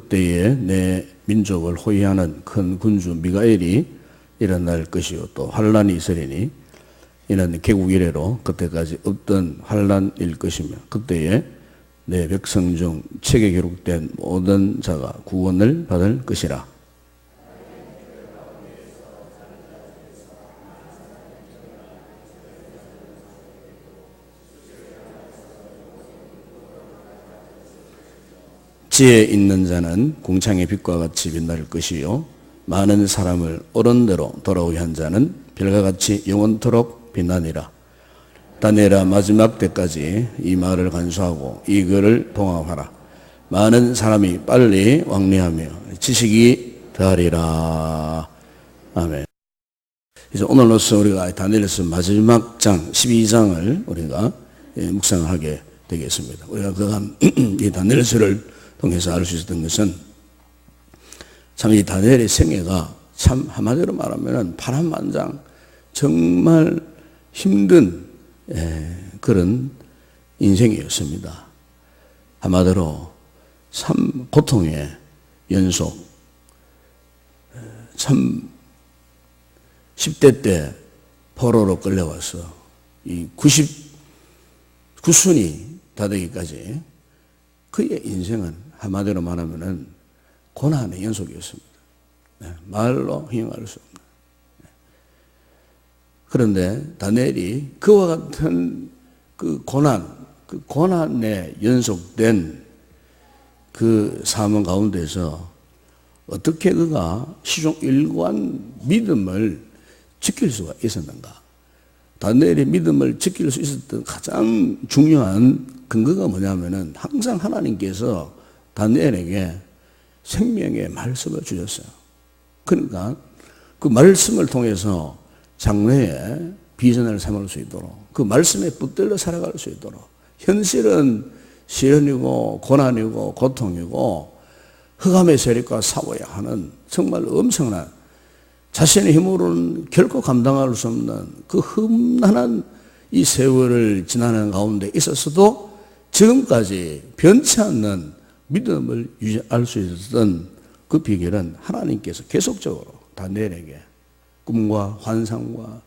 그때에 내 민족을 호위하는 큰 군주 미가엘이 일어날 것이요 또 환란이 있으리니 이는 개국 이래로 그때까지 없던 환란일 것이며 그때에 내 백성 중 책에 기록된 모든 자가 구원을 받을 것이라. 지혜 있는 자는 궁창의 빛과 같이 빛날 것이요 많은 사람을 옳은 대로 돌아오게 한 자는 별과 같이 영원토록 빛나니라. 다니엘아 마지막 때까지 이 말을 간수하고 이 글을 봉합하라. 많은 사람이 빨리 왕래하며 지식이 더하리라. 아멘. 그래서 오늘로서 우리가 다니엘서 마지막 장 12장을 우리가 묵상하게 되겠습니다. 우리가 그간 이 다니엘서를 통해서 알 수 있었던 것은 참 이 다니엘의 생애가 참 한마디로 말하면 파란만장 정말 힘든 그런 인생이었습니다. 한마디로 참 고통의 연속. 참 10대 때 포로로 끌려와서 이 99순이 다 되기까지 그의 인생은 한마디로 말하면은 고난의 연속이었습니다. 말로 형용할 수 없는. 그런데 다니엘이 그와 같은 그 고난에 연속된 그 삶 가운데서 어떻게 그가 시종일관 믿음을 지킬 수가 있었는가? 다니엘이 믿음을 지킬 수 있었던 가장 중요한 근거가 뭐냐면은 항상 하나님께서 다니엘에게 생명의 말씀을 주셨어요. 그러니까 그 말씀을 통해서 장래에 비전을 삼을 수 있도록 그 말씀에 붙들려 살아갈 수 있도록 현실은 시련이고 고난이고 고통이고 흑암의 세력과 싸워야 하는 정말 엄청난 자신의 힘으로는 결코 감당할 수 없는 그 험난한 이 세월을 지나는 가운데 있었어도 지금까지 변치 않는 믿음을 유지할 수 있었던 그 비결은 하나님께서 계속적으로 다니엘에게 꿈과 환상과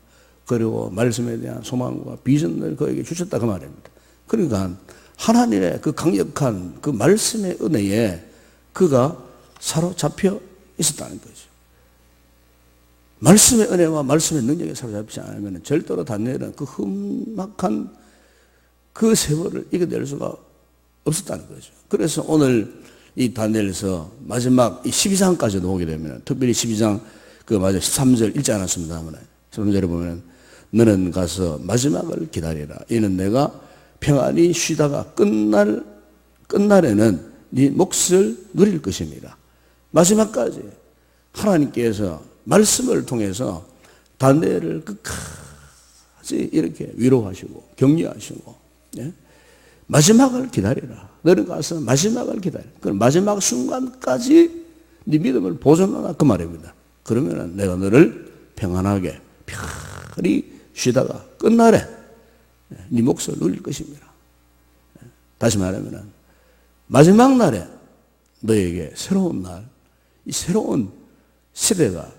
그리고 말씀에 대한 소망과 비전을 그에게 주셨다 그 말입니다. 그러니까 하나님의 그 강력한 그 말씀의 은혜에 그가 사로잡혀 있었다는 거죠. 말씀의 은혜와 말씀의 능력에 사로잡히지 않으면 절대로 다니엘은 그 험악한 그 세월을 이겨낼 수가 없었다는 거죠. 그래서 오늘 이 다니엘서 마지막 이 12장까지도 보게 되면 특별히 12장 그 마지막 13절 읽지 않았습니다만 13절에 보면 너는 가서 마지막을 기다리라. 이는 내가 평안히 쉬다가 끝날에는 네 몫을 누릴 것입니다. 마지막까지 하나님께서 말씀을 통해서 다니엘을 끝까지 이렇게 위로하시고 격려하시고 마지막을 기다리라. 너는 가서 마지막을 기다려. 그 마지막 순간까지 네 믿음을 보존하라 그 말입니다. 그러면 내가 너를 평안하게 편히 쉬다가 끝날에 네 몫을 누릴 것입니다. 다시 말하면 마지막 날에 너에게 새로운 날, 이 새로운 시대가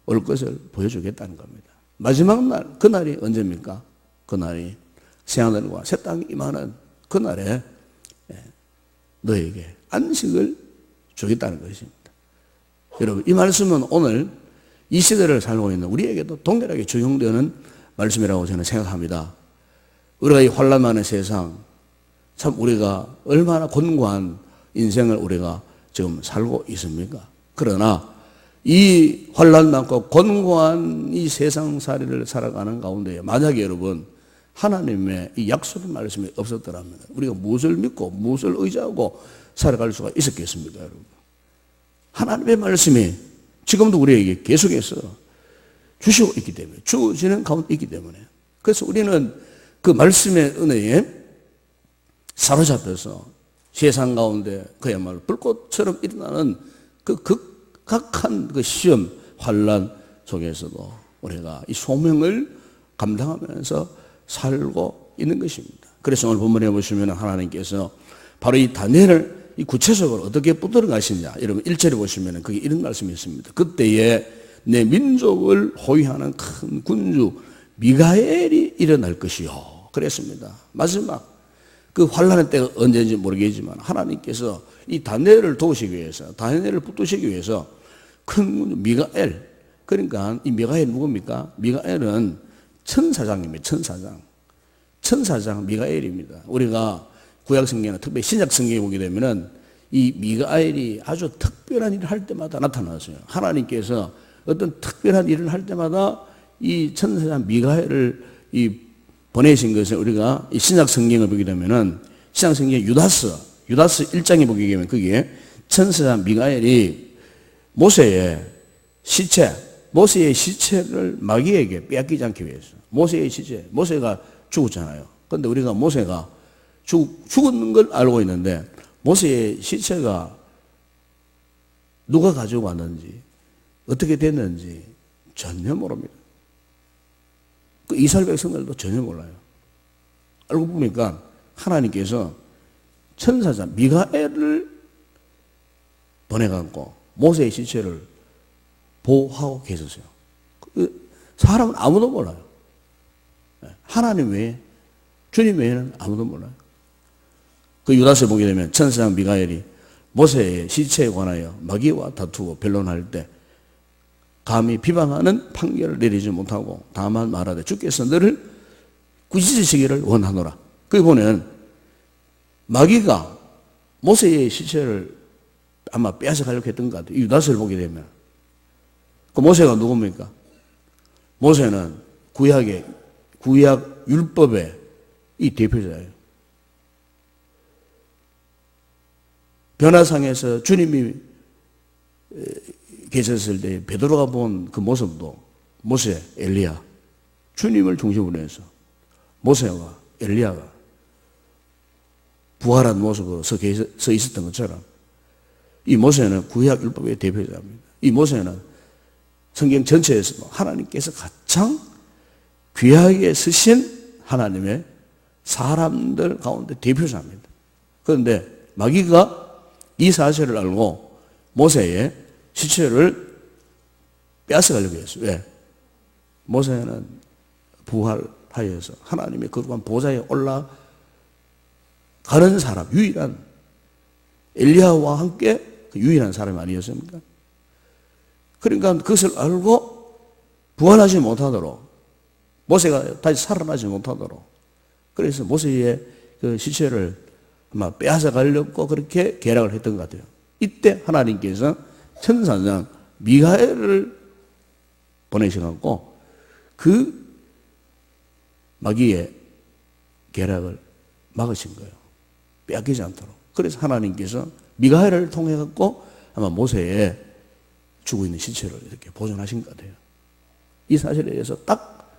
올 것을 보여주겠다는 겁니다. 마지막 날, 그날이 언제입니까? 그날이 새하늘과 새 땅이 임하는 그날에 너에게 안식을 주겠다는 것입니다. 여러분, 이 말씀은 오늘 이 시대를 살고 있는 우리에게도 동일하게 적용되는 말씀이라고 저는 생각합니다. 우리가 이 환란 많은 세상, 참 우리가 얼마나 곤고한 인생을 우리가 지금 살고 있습니까? 그러나 이 환란 많고 곤고한 이 세상살이를 살아가는 가운데 만약에 여러분 하나님의 이 약속의 말씀이 없었더라면 우리가 무엇을 믿고 무엇을 의지하고 살아갈 수가 있었겠습니까, 여러분? 하나님의 말씀이 지금도 우리에게 계속해서 주시고 있기 때문에, 주어지는 가운데 있기 때문에, 그래서 우리는 그 말씀의 은혜에 사로잡혀서 세상 가운데 그야말로 불꽃처럼 일어나는 그 극악한 그 시험, 환란 속에서도 우리가 이 소명을 감당하면서 살고 있는 것입니다. 그래서 오늘 본문에 보시면 하나님께서 바로 이 다니엘을 이 구체적으로 어떻게 붙들어 가시냐. 여러분 1절에 보시면 그게 이런 말씀이 있습니다. 그때에 내 민족을 호위하는 큰 군주 미가엘이 일어날 것이요. 그랬습니다. 마지막 그 환란의 때가 언제인지 모르겠지만 하나님께서 이 다니엘을 도우시기 위해서, 다니엘을 붙드시기 위해서 큰 군주 미가엘, 그러니까 이 미가엘 누굽니까? 미가엘은 천사장입니다. 천사장 미가엘입니다. 우리가 구약성경이나 특별히 신약성경에 보게 되면은 이 미가엘이 아주 특별한 일을 할 때마다 나타났어요. 하나님께서 어떤 특별한 일을 할 때마다 이 천사장 미가엘을 보내신 것을 우리가 이 신약성경을 보게 되면은 신약성경 유다서 1장에 보게 되면 거기에 천사장 미가엘이 모세의 시체를 마귀에게 빼앗기지 않기 위해서, 모세가 죽었잖아요. 그런데 우리가 모세가 죽었는 걸 알고 있는데 모세의 시체가 누가 가지고 왔는지 어떻게 됐는지 전혀 모릅니다. 그 이스라엘 백성들도 전혀 몰라요. 알고 보니까 하나님께서 천사장 미가엘을 보내갖고 모세의 시체를 보호하고 계셨어요. 사람은 아무도 몰라요. 하나님 외에, 주님 외에는 아무도 몰라요. 그 유다서에 보게 되면 천사장 미가엘이 모세의 시체에 관하여 마귀와 다투고 변론할 때 감히 비방하는 판결을 내리지 못하고 다만 말하되 주께서 너를 꾸짖으시기를 원하노라. 거기 보면 마귀가 모세의 시체를 아마 빼앗아 가려고 했던 것 같아요. 유다서를 보게 되면. 그 모세가 누굽니까? 모세는 구약 율법의 이 대표자예요. 변화상에서 주님이 계셨을 때 베드로가 본 그 모습도 모세, 엘리야, 주님을 중심으로 해서 모세와 엘리야가 부활한 모습으로 서 있었던 것처럼 이 모세는 구약 율법의 대표자입니다. 이 모세는 성경 전체에서도 하나님께서 가장 귀하게 쓰신 하나님의 사람들 가운데 대표자입니다. 그런데 마귀가 이 사실을 알고 모세의 시체를 빼앗아가려고 했어요. 왜? 모세는 부활하여서 하나님의 거룩한 보좌에 올라가는 사람, 유일한 엘리야와 함께 그 유일한 사람이 아니었습니까? 그러니까 그것을 알고 부활하지 못하도록, 모세가 다시 살아나지 못하도록, 그래서 모세의 그 시체를 아마 빼앗아 가려고 그렇게 계략을 했던 것 같아요. 이때 하나님께서 천사장 미가엘을 보내셔갖고 그 마귀의 계략을 막으신 거예요. 빼앗기지 않도록. 그래서 하나님께서 미가엘을 통해갖고 아마 모세의 죽어 있는 시체를 이렇게 보존하신 것 같아요. 이 사실에 대해서 딱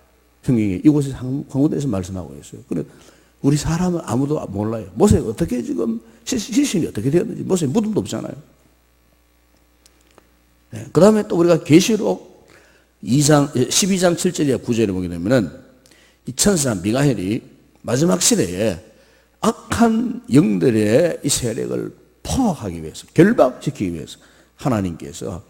성경이 이곳에 한 군데에서 말씀하고 있어요. 그래 우리 사람은 아무도 몰라요. 모세가 어떻게 지금 시신이 어떻게 되었는지 모세의 무덤도 없잖아요. 네. 그 다음에 또 우리가 계시록 12장 7절에 9절에 보게 되면은 이 천사 미가엘이 마지막 시대에 악한 영들의 이 세력을 포악하기 위해서, 결박시키기 위해서 하나님께서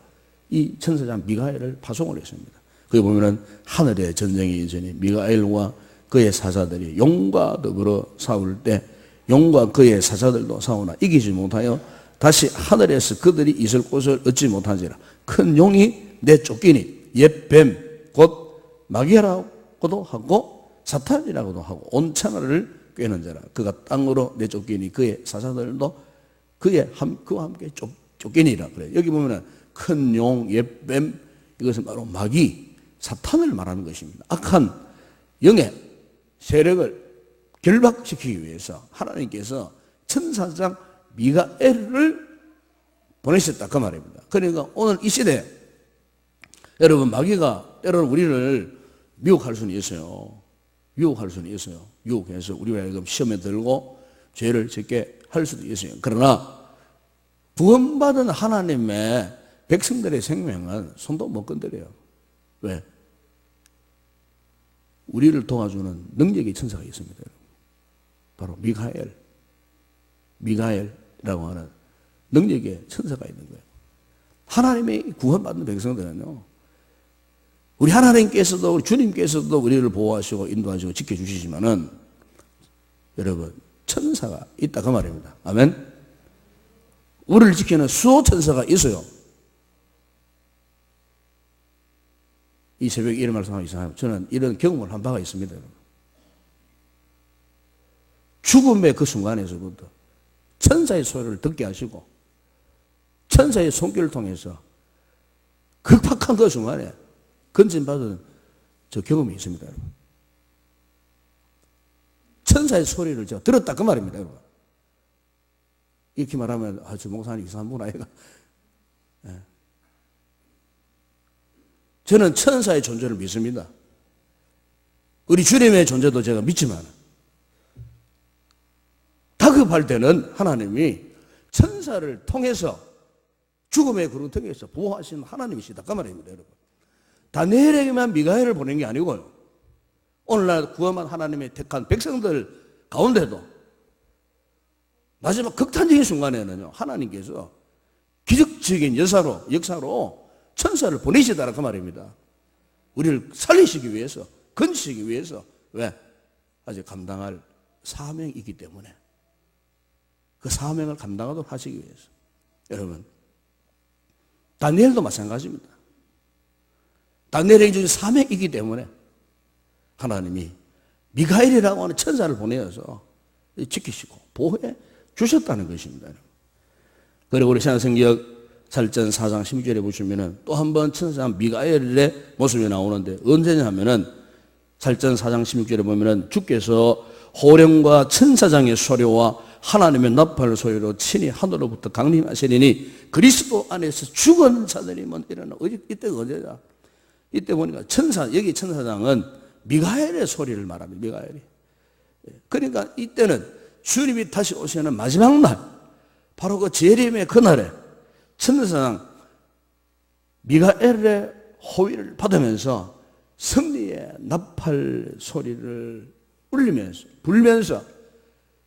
이 천사장 미가엘을 파송을 했습니다. 거기 보면은 하늘의 전쟁이 이전에 미가엘과 그의 사자들이 용과 더불어 싸울 때 용과 그의 사자들도 싸우나 이기지 못하여 다시 하늘에서 그들이 있을 곳을 얻지 못하지라. 큰 용이 내쫓기니 옛 뱀 곧 마귀라고도 하고 사탄이라고도 하고 온 천하를 꿰는 자라. 그가 땅으로 내쫓기니 그의 사자들도 그와 함께 쫓기니라. 그래. 여기 보면은 큰 용, 옛 뱀, 이것은 바로 마귀, 사탄을 말하는 것입니다. 악한 영의 세력을 결박시키기 위해서 하나님께서 천사장 미가엘을 보내셨다 그 말입니다. 그러니까 오늘 이 시대에 여러분 마귀가 때로는 우리를 미혹할 수는 있어요. 유혹해서 우리가 지금 시험에 들고 죄를 짓게 할 수도 있어요. 그러나 구원받은 하나님의 백성들의 생명은 손도 못 건드려요. 왜? 우리를 도와주는 능력의 천사가 있습니다. 바로 미가엘이라고 하는 능력의 천사가 있는 거예요. 하나님의 구원받는 백성들은요, 우리 하나님께서도, 우리 주님께서도 우리를 보호하시고 인도하시고 지켜주시지만은, 여러분, 천사가 있다, 그 말입니다. 아멘? 우리를 지키는 수호 천사가 있어요. 이 새벽에 이런 말씀하고 이상해요. 저는 이런 경험을 한 바가 있습니다, 여러분. 죽음의 그 순간에서부터 천사의 소리를 듣게 하시고, 천사의 손길을 통해서 극박한 그 순간에 건진받은 저 경험이 있습니다, 여러분. 천사의 소리를 제가 들었다, 그 말입니다, 여러분. 이렇게 말하면, 저 목사님 이상한 분 아이가. 예. 저는 천사의 존재를 믿습니다. 우리 주님의 존재도 제가 믿지만, 다급할 때는 하나님이 천사를 통해서 죽음의 구렁텅이에서 보호하시는 하나님이시다, 그 말입니다, 여러분. 다니엘에게만 미가엘을 보낸 게 아니고요, 오늘날 구원한 하나님의 택한 백성들 가운데도 마지막 극단적인 순간에는요, 하나님께서 기적적인 역사로 천사를 보내시다라, 그 말입니다. 우리를 살리시기 위해서, 건지시기 위해서. 왜? 아직 감당할 사명이 있기 때문에. 그 사명을 감당하도록 하시기 위해서. 여러분, 다니엘도 마찬가지입니다. 다니엘에게 주신 사명이 있기 때문에 하나님이 미가엘이라고 하는 천사를 보내어서 지키시고 보호해 주셨다는 것입니다. 그리고 우리 신약성경 살전 4장 16절에 보시면은 또 한 번 천사 미가엘의 모습이 나오는데, 언제냐 하면은 살전 4장 16절에 보면은 주께서 호령과 천사장의 소리와 하나님의 나팔 소리로 친히 하늘로부터 강림하시리니 그리스도 안에서 죽은 자들이 먼저 일어나. 이때가 언제냐? 이때 보니까 여기 천사장은 미가엘의 소리를 말합니다. 미가엘이. 그러니까 이때는 주님이 다시 오시는 마지막 날, 바로 그 재림의 그날에 천사장 미가엘의 호위를 받으면서 승리의 나팔 소리를 불면서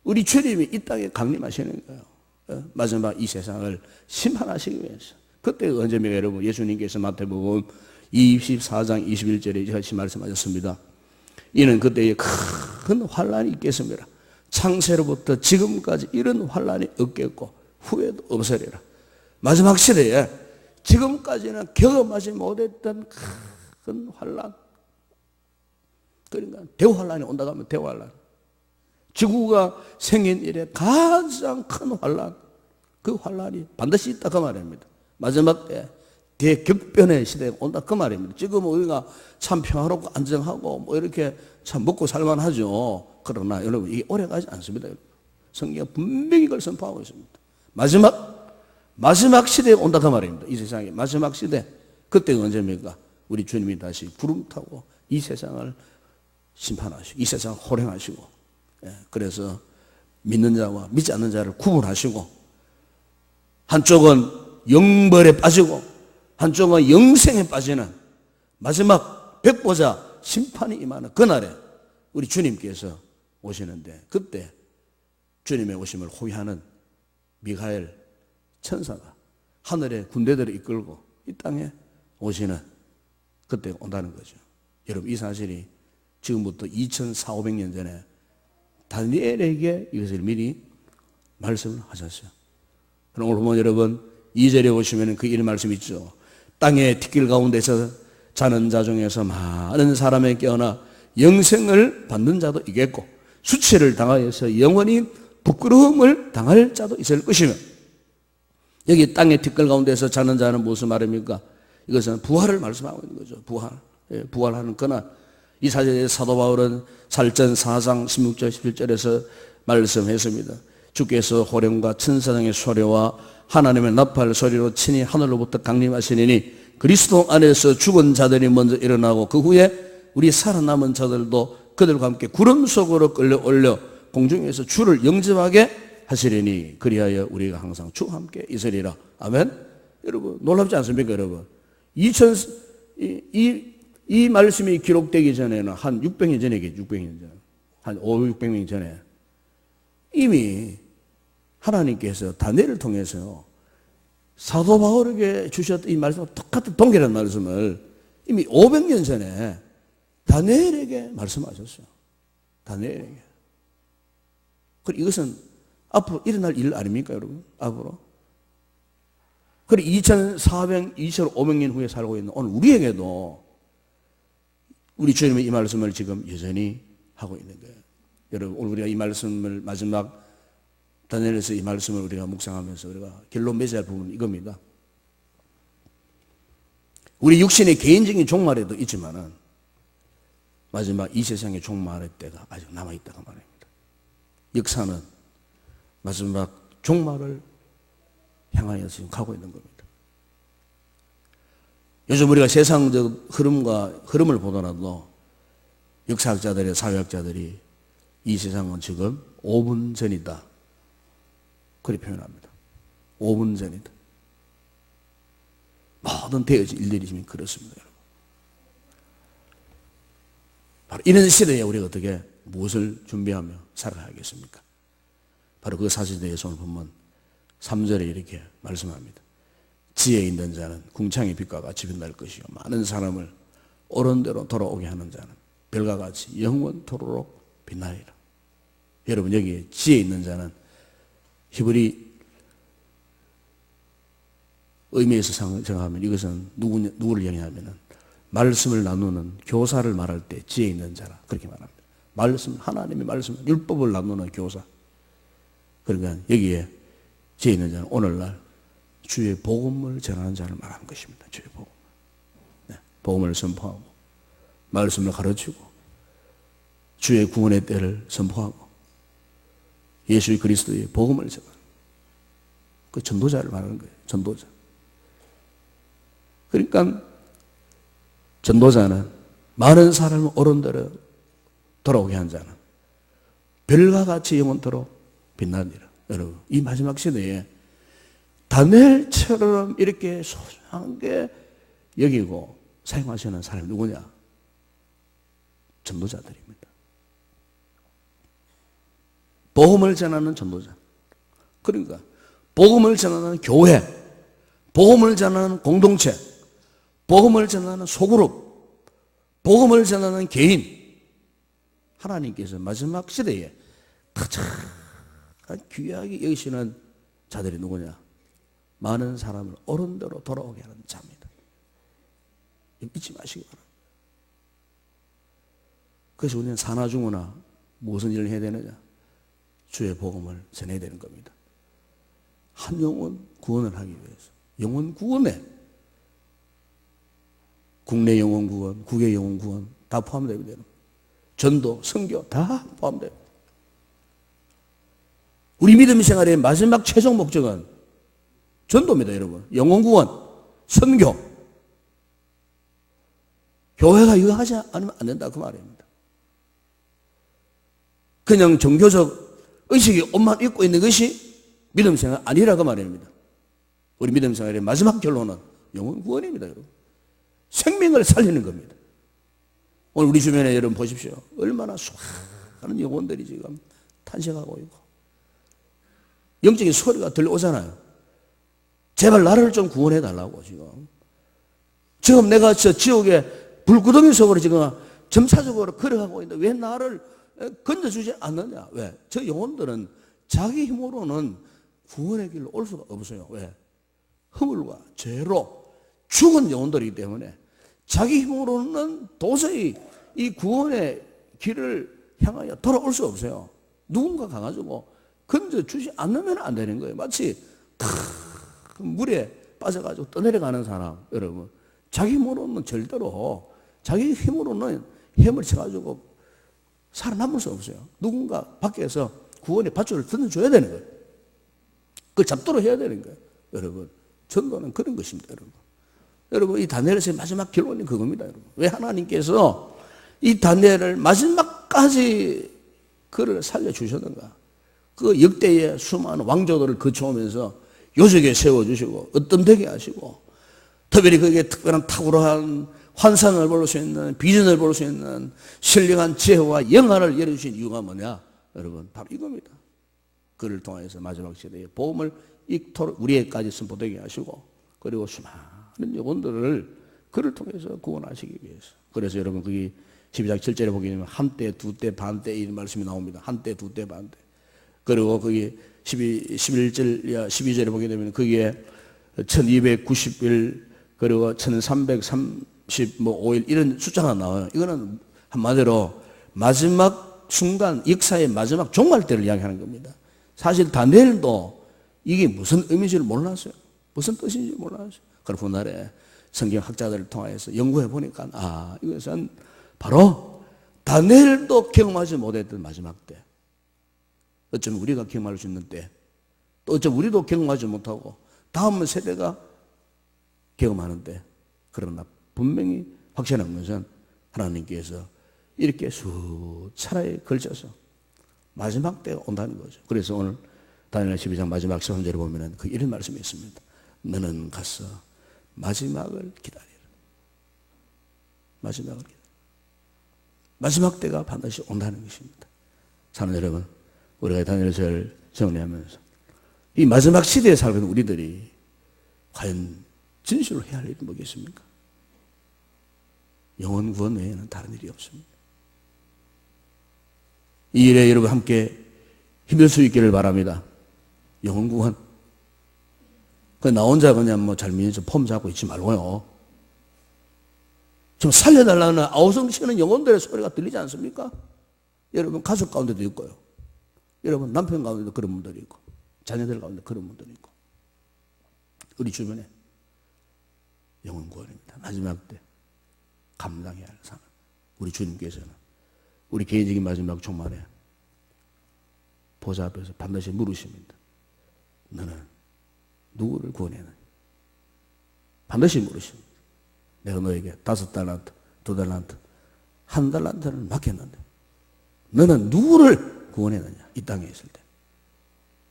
우리 주님이 이 땅에 강림하시는 거예요. 마지막 이 세상을 심판하시기 위해서. 그때가 언제입니까, 여러분? 예수님께서 마태복음 24장 21절에 같이 말씀하셨습니다. 이는 그때에 큰 환란이 있겠습니다. 창세로부터 지금까지 이런 환란이 없겠고 후에도 없으리라. 마지막 시대에 지금까지는 경험하지 못했던 큰 환란, 그러니까 대환란이 온다고 하면 대환란, 지구가 생긴 이래 가장 큰 환란, 그 환란이 반드시 있다, 그 말입니다. 마지막 때 대격변의 시대가 온다, 그 말입니다. 지금 우리가 참 평화롭고 안정하고 뭐 이렇게 참 먹고 살만하죠. 그러나 여러분, 이게 오래가지 않습니다. 성경은 분명히 그걸 선포하고 있습니다. 마지막 시대가 온다, 그 말입니다. 이 세상의 마지막 시대. 그때가 언제입니까? 우리 주님이 다시 구름 타고 이 세상을 심판하시고 이 세상을 호령하시고, 그래서 믿는 자와 믿지 않는 자를 구분하시고, 한쪽은 영벌에 빠지고 한쪽은 영생에 빠지는 마지막 백보자 심판이 임하는 그날에 우리 주님께서 오시는데, 그때 주님의 오심을 호위하는 미가엘 천사가 하늘의 군대들을 이끌고 이 땅에 오시는 그때가 온다는 거죠. 여러분, 이 사실이 지금부터 2400~500년 전에 다니엘에게 이것을 미리 말씀을 하셨어요. 그럼 오늘 보면 여러분 2절에 보시면 그 일 말씀 있죠. 땅의 뒷길 가운데서 자는 자 중에서 많은 사람에 깨어나 영생을 받는 자도 있겠고 수치를 당하여서 영원히 부끄러움을 당할 자도 있을 것이며, 여기 땅의 뒷길 가운데서 자는 자는 무슨 말입니까? 이것은 부활을 말씀하고 있는 거죠. 부활하는 그날. 이 사절에 사도 바울은 살전 4장 16절 17절에서 말씀했습니다. 주께서 호령과 천사장의 소리와 하나님의 나팔 소리로 친히 하늘로부터 강림하시니 그리스도 안에서 죽은 자들이 먼저 일어나고 그 후에 우리 살아남은 자들도 그들과 함께 구름 속으로 끌려 올려 공중에서 주를 영접하게 하시리니 그리하여 우리가 항상 주와 함께 있으리라. 아멘. 여러분, 놀랍지 않습니까, 여러분? 이 말씀이 기록되기 전에는 한 600년 전이겠죠. 600년 전. 한 500~600년 전에 이미 하나님께서 다니엘을 통해서 사도 바울에게 주셨던 이 말씀, 똑같은 동일한 말씀을 이미 500년 전에 다니엘에게 말씀하셨어요. 다니엘에게. 그리고 이것은 앞으로 일어날 일 아닙니까, 여러분? 앞으로. 그리고 2400년 후에 살고 있는 오늘 우리에게도 우리 주님의 이 말씀을 지금 여전히 하고 있는 거예요. 여러분, 오늘 우리가 이 말씀을 마지막 다니엘에서 이 말씀을 우리가 묵상하면서 우리가 결론 맺어야 할 부분은 이겁니다. 우리 육신의 개인적인 종말에도 있지만은 마지막 이 세상의 종말의 때가 아직 남아있다고 말합니다. 역사는 마지막 종말을 향하여 지금 가고 있는 겁니다. 요즘 우리가 세상적 흐름을 보더라도 역사학자들이, 사회학자들이 이 세상은 지금 5분 전이다. 그렇게 표현합니다. 5분 전이다. 모든 되어진 일들이 지금 그렇습니다, 여러분. 바로 이런 시대에 우리가 어떻게 무엇을 준비하며 살아가야겠습니까? 바로 그 사실에 대해서 오늘 보면 3절에 이렇게 말씀합니다. 지혜 있는 자는 궁창의 빛과 같이 빛날 것이요 많은 사람을 옳은 대로 돌아오게 하는 자는 별과 같이 영원토록 빛나리라. 여러분, 여기에 지혜 있는 자는 히브리 의미에서 생각하면 이것은 누구를 얘기하면은 말씀을 나누는 교사를 말할 때 지혜 있는 자라 그렇게 말합니다. 말씀, 하나님의 말씀, 율법을 나누는 교사. 그러니까 여기에 지혜 있는 자는 오늘날 주의 복음을 전하는 자를 말하는 것입니다. 주의 복음. 네, 복음을 선포하고 말씀을 가르치고 주의 구원의 때를 선포하고 예수 그리스도의 복음을 전하는 그 전도자를 말하는 거예요. 전도자. 그러니까 전도자는 많은 사람을 옳은 대로 돌아오게 한 자는 별과 같이 영원토록 빛나니라. 여러분, 이 마지막 시대에 다니엘처럼 이렇게 소중한 게 여기고 사용하시는 사람이 누구냐? 전도자들입니다. 복음을 전하는 전도자. 그러니까 복음을 전하는 교회, 복음을 전하는 공동체, 복음을 전하는 소그룹, 복음을 전하는 개인. 하나님께서 마지막 시대에 가장 귀하게 여기시는 자들이 누구냐? 많은 사람을 옳은 대로 돌아오게 하는 자입니다. 잊지 마시기 바랍니다. 그래서 우리는 사나중어나 무슨 일을 해야 되느냐? 주의 복음을 전해야 되는 겁니다. 한 영혼 구원을 하기 위해서. 영혼 구원에 국내 영혼 구원, 국외 영혼 구원 다 포함됩니다. 전도, 선교 다 포함됩니다. 우리 믿음 생활의 마지막 최종 목적은 전도입니다, 여러분. 영혼 구원, 선교. 교회가 이거 하지 않으면 안 된다 그 말입니다. 그냥 종교적 의식이 옷만 입고 있는 것이 믿음 생활 아니라 그 말입니다. 우리 믿음 생활의 마지막 결론은 영혼 구원입니다, 여러분. 생명을 살리는 겁니다. 오늘 우리 주변에 여러분 보십시오. 얼마나 수많은 영혼들이 지금 탄생하고 있고 영적인 소리가 들려오잖아요. 제발 나를 좀 구원해 달라고 지금 내가 저 지옥의 불구덩이 속으로 지금 점차적으로 걸어가고 있는데 왜 나를 건져주지 않느냐? 왜? 저 영혼들은 자기 힘으로는 구원의 길로 올 수가 없어요. 왜? 허물과 죄로 죽은 영혼들이기 때문에 자기 힘으로는 도저히 이 구원의 길을 향하여 돌아올 수 없어요. 누군가 가가지고 건져주지 않으면 안 되는 거예요. 마치 물에 빠져가지고 떠내려가는 사람, 여러분. 자기 힘으로는 절대로, 자기 힘으로는 힘을 쳐가지고 살아남을 수 없어요. 누군가 밖에서 구원의 밧줄을 던져줘야 되는 거예요. 그걸 잡도록 해야 되는 거예요. 여러분, 전도는 그런 것입니다, 여러분. 여러분, 이 다니엘에서의 마지막 결론이 그겁니다, 여러분. 왜 하나님께서 이 다니엘을 마지막까지 그를 살려주셨는가? 그 역대의 수많은 왕조들을 거쳐오면서 요직에 세워주시고, 어떤되게 하시고, 특별히 그게 특별한 탁월한 환상을 볼 수 있는, 비전을 볼 수 있는 신령한 지혜와 영화를 열어주신 이유가 뭐냐? 여러분, 바로 이겁니다. 그를 통해서 마지막 시대에 복음을 익토록 우리에까지 선포되게 하시고, 그리고 수많은 영혼들을 그를 통해서 구원하시기 위해서. 그래서 여러분 거기 12장 7절에 보게 되면 한때, 두때, 반때 이 말씀이 나옵니다. 한때, 두때, 반때. 그리고 거기 11절, 12절에 보게 되면 거기에 1290일, 그리고 1335일 이런 숫자가 나와요. 이거는 한마디로 마지막 순간, 역사의 마지막 종말 때를 이야기하는 겁니다. 사실 다니엘도 이게 무슨 의미인지를 몰랐어요. 무슨 뜻인지 몰랐어요. 그리고 그날에 성경학자들을 통해서 연구해 보니까 이것은 바로 다니엘도 경험하지 못했던 마지막 때, 어쩌면 우리가 경험할 수 있는 때, 또 어쩌면 우리도 경험하지 못하고 다음 세대가 경험하는 때, 그러나 분명히 확신한 것은 하나님께서 이렇게 수차례에 걸쳐서 마지막 때가 온다는 거죠. 그래서 오늘 다니엘 12장 마지막 13절에 보면 그 이런 말씀이 있습니다. 너는 가서 마지막을 기다리라. 마지막을 기다리라. 마지막 때가 반드시 온다는 것입니다. 사는 여러분, 우리가 다니엘서를 정리하면서 이 마지막 시대에 살고 있는 우리들이 과연 진실로 해야 할 일이 뭐겠습니까? 영혼 구원 외에는 다른 일이 없습니다. 이 일에 여러분 함께 힘들 수 있기를 바랍니다. 영혼 구원. 나 혼자 그냥 잘 믿어서 폼 잡고 있지 말고요. 좀 살려달라는 아우성치는 영혼들의 소리가 들리지 않습니까? 여러분 가족 가운데도 있고요. 여러분 남편 가운데도 그런 분들이 있고, 자녀들 가운데 그런 분들이 있고, 우리 주변에 영혼 구원입니다. 마지막 때 감당해야 할 상황. 우리 주님께서는 우리 개인적인 마지막 종말에 보좌 앞에서 반드시 물으십니다. 너는 누구를 구원했느냐? 반드시 물으십니다. 내가 너에게 5달란트, 2달란트, 1달란트를 맡겼는데 너는 누구를 구원했느냐? 이 땅에 있을 때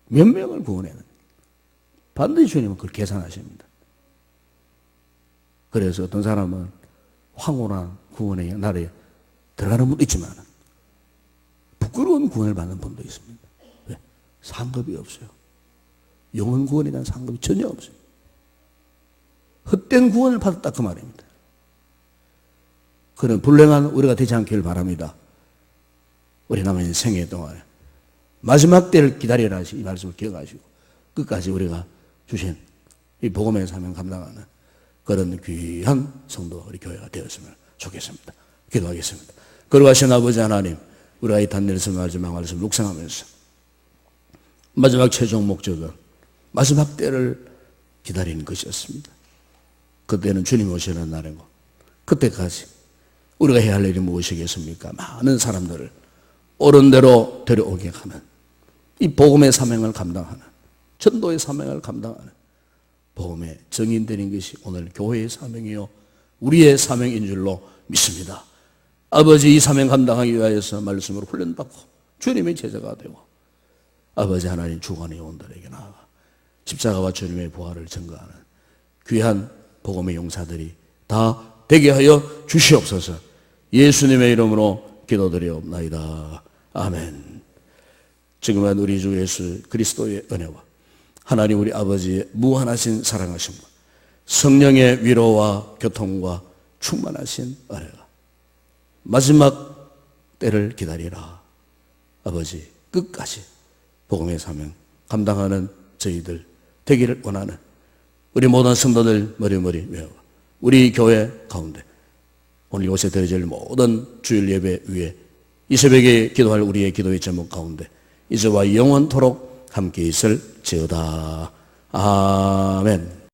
몇 명을 구원했느냐? 반드시 주님은 그걸 계산하십니다. 그래서 어떤 사람은 황홀한 구원의 날에 들어가는 분도 있지만 부끄러운 구원을 받는 분도 있습니다. 왜? 상급이 없어요. 영혼 구원에 대한 상급이 전혀 없어요. 헛된 구원을 받았다 그 말입니다. 그런 불행한 우리가 되지 않기를 바랍니다. 우리 남은 생애 동안에 마지막 때를 기다리라 하시 이 말씀을 기억하시고 끝까지 우리가 주신 이 복음의 사명 감당하는 그런 귀한 성도 우리 교회가 되었으면 좋겠습니다. 기도하겠습니다. 거룩하신 아버지 하나님, 우리가 이 다니엘서 마지막 말씀을 묵상하면서 마지막 최종 목적은 마지막 때를 기다리는 것이었습니다. 그때는 주님 오시는 날이고, 그때까지 우리가 해야 할 일이 무엇이겠습니까? 많은 사람들을 옳은 대로 데려오게 하는 이 복음의 사명을 감당하는, 전도의 사명을 감당하는 복음의 증인되는 것이 오늘 교회의 사명이요 우리의 사명인 줄로 믿습니다. 아버지, 이 사명 감당하기 위하여서 말씀으로 훈련받고 주님의 제자가 되고 아버지 하나님 주관의 영혼들에게 나아가 십자가와 주님의 부활을 증거하는 귀한 복음의 용사들이 다 되게 하여 주시옵소서. 예수님의 이름으로 기도드리옵나이다. 아멘. 지금은 우리 주 예수 그리스도의 은혜와 하나님 우리 아버지의 무한하신 사랑하심과 성령의 위로와 교통과 충만하신 은혜가 마지막 때를 기다리라. 아버지, 끝까지 복음의 사명 감당하는 저희들 되기를 원하는 우리 모든 성도들 머리머리 외워 우리 교회 가운데 오늘 이곳에 드려질 모든 주일 예배 위에 이 새벽에 기도할 우리의 기도의 제목 가운데 이제와 영원토록 함께 있을지어다. 아멘.